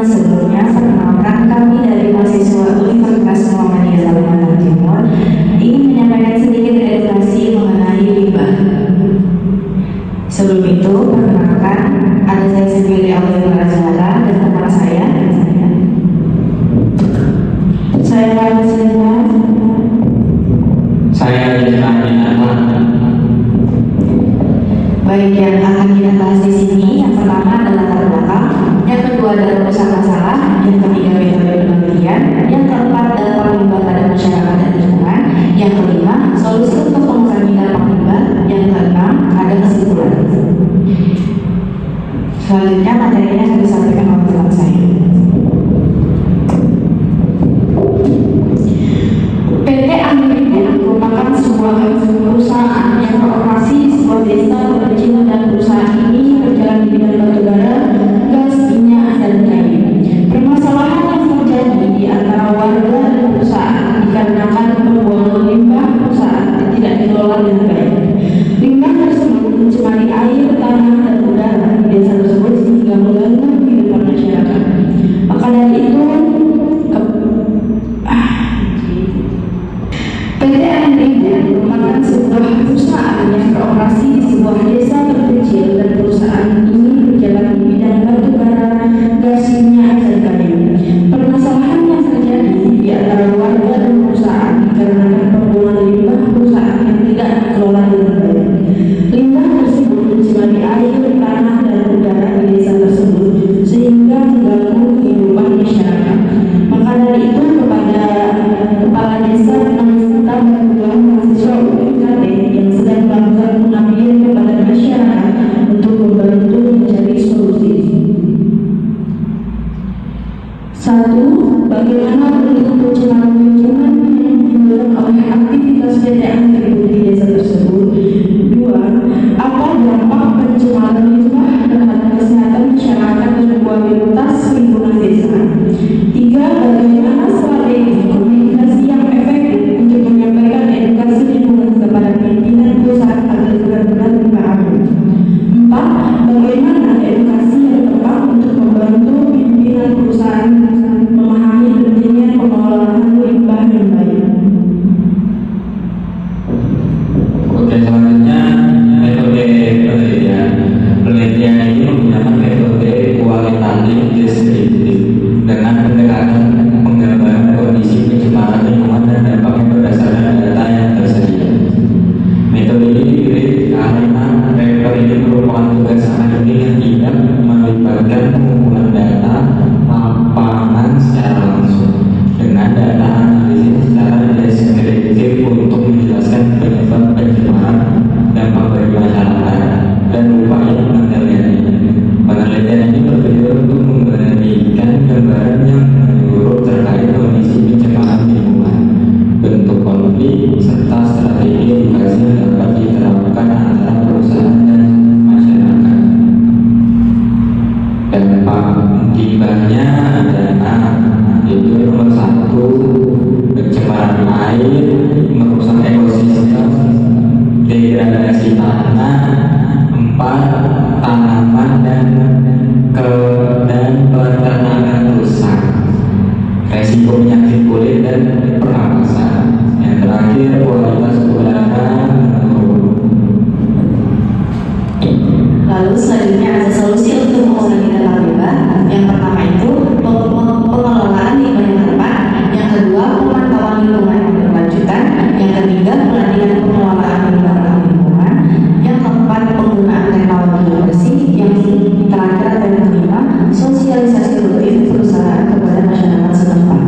sebelumnya, perkenalkan kami dari mahasiswa Universitas Muhammadiyah Kalimantan Timur ingin menyampaikan sedikit edukasi mengenai limbah. Sebelum itu, perkenalkan, ada saya sendiri Aulia Razala dan teman saya. Saya Razala. Saya Rizman. Baik, yang akan kita bahas di sini yang pertama adalah latar belakang, yang kedua adalah ruang masalah, yang ketiga metode penelitian, yang keempat dampak limbah pada masyarakat dan lingkungan, yang kelima solusi untuk pengurangan dampak limbah, yang keenam ada kesimpulan. Selanjutnya materinya akan disampaikan oleh teman saya. PT Amrindo merupakan sebuah perusahaan yang beroperasi di sebuah desa terkecil, dan perusahaan ini berjalan di bidang batubara, gas, minyak, dan kayu. Permasalahan yang terjadi di antara warga dan perusahaan dikarenakan pembuangan limbah perusahaan tidak dikelola dengan baik. Limbah tersebut mencemari air, tanah, dan udara di desa tersebut sehingga mengganggu kehidupan masyarakat. Maka dari itu, PT Amrindo merupakan sebuah perusahaan yang beroperasi di sebuah desa terkecil, dan perusahaan ini berjalan di bidang batubara, gas, minyak, dan kayu. Permasalahan yang terjadi di antara warga dan perusahaan dikarenakan pembuangan limbah perusahaan yang tidak dikelola dengan baik. Limbah tersebut mencemari air, tanah, dan udara di desa tersebut sehingga mengganggu kehidupan masyarakat. Maka dari itu, kepada kepala desa kita berpeluang mahasiswa UIKT yang sedang melakukan pengabdian kepada masyarakat untuk membantu mencari solusi. 1. Bagaimana bentuk pencemaran lingkungan yang ditimbulkan oleh aktivitas PT Amrindo di desa tersebut? 2. Apa dampak pencemaran limbah terhadap kesehatan masyarakat dan kualitas lingkungan desa? 3. Bagaimana strategi komunikasi yang efektif untuk menyampaikan edukasi lingkungan kepada pimpinan perusahaan agar benar-benar dipahami? 4. Bagaimana edukasi yang tepat untuk membantu pimpinan perusahaan memahami pentingnya pengelolaan limbah yang baik? Oke, selanjutnya metode penelitian. Penelitian ini menggunakan metode kualitatif deskriptif dengan pendekatan penggambaran kondisi pencemaran lingkungan dan dampaknya berdasarkan data yang tersedia. Metode ini dipilih karena paper ini merupakan tugas akademik yang tidak melibatkan pengumpulan data lapangan secara langsung dengan data analisis secara deskriptif untuk menjelaskan penyebab pencemaran, dampak bagi masyarakat, dan upaya pengendaliannya. Penelitian ini bertujuan untuk memberikan gambaran yang menyeluruh terkait kondisi pencemaran lingkungan, bentuk konflik, serta strategi edukasi yang dapat diterapkan antara perusahaan dan masyarakat. Dampak limbahnya adalah yaitu nomor 1, pencemaran air, merusak ekosistem, degradasi tanah, 4, tanaman dan peternakan rusak, resiko penyakit kulit dan pernapasan. Yang terakhir, kualitas udara menurun. Lalu selanjutnya ada solusi untuk mengurangi dampak limbah. Yang pertama itu pengelolaan limbah yang tepat, yang kedua pemantauan lingkungan yang berkelanjutan, yang ketiga pelatihan pengelolaan limbah lingkungan, yang keempat penggunaan teknologi bersih, yang terakhir dan kelima sosialisasi rutin perusahaan kepada masyarakat setempat.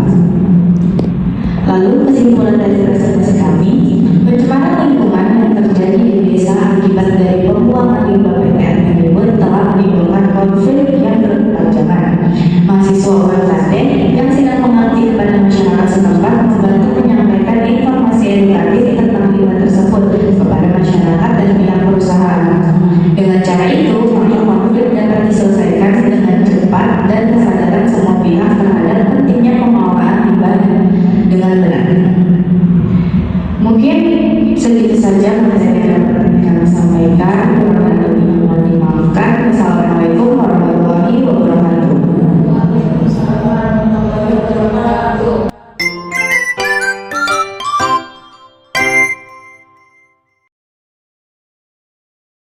Lalu kesimpulan dari presentasi kami, pencemaran lingkungan yang terjadi di desa akibat dari pembuangan limbah PT Amrindo telah menimbulkan konflik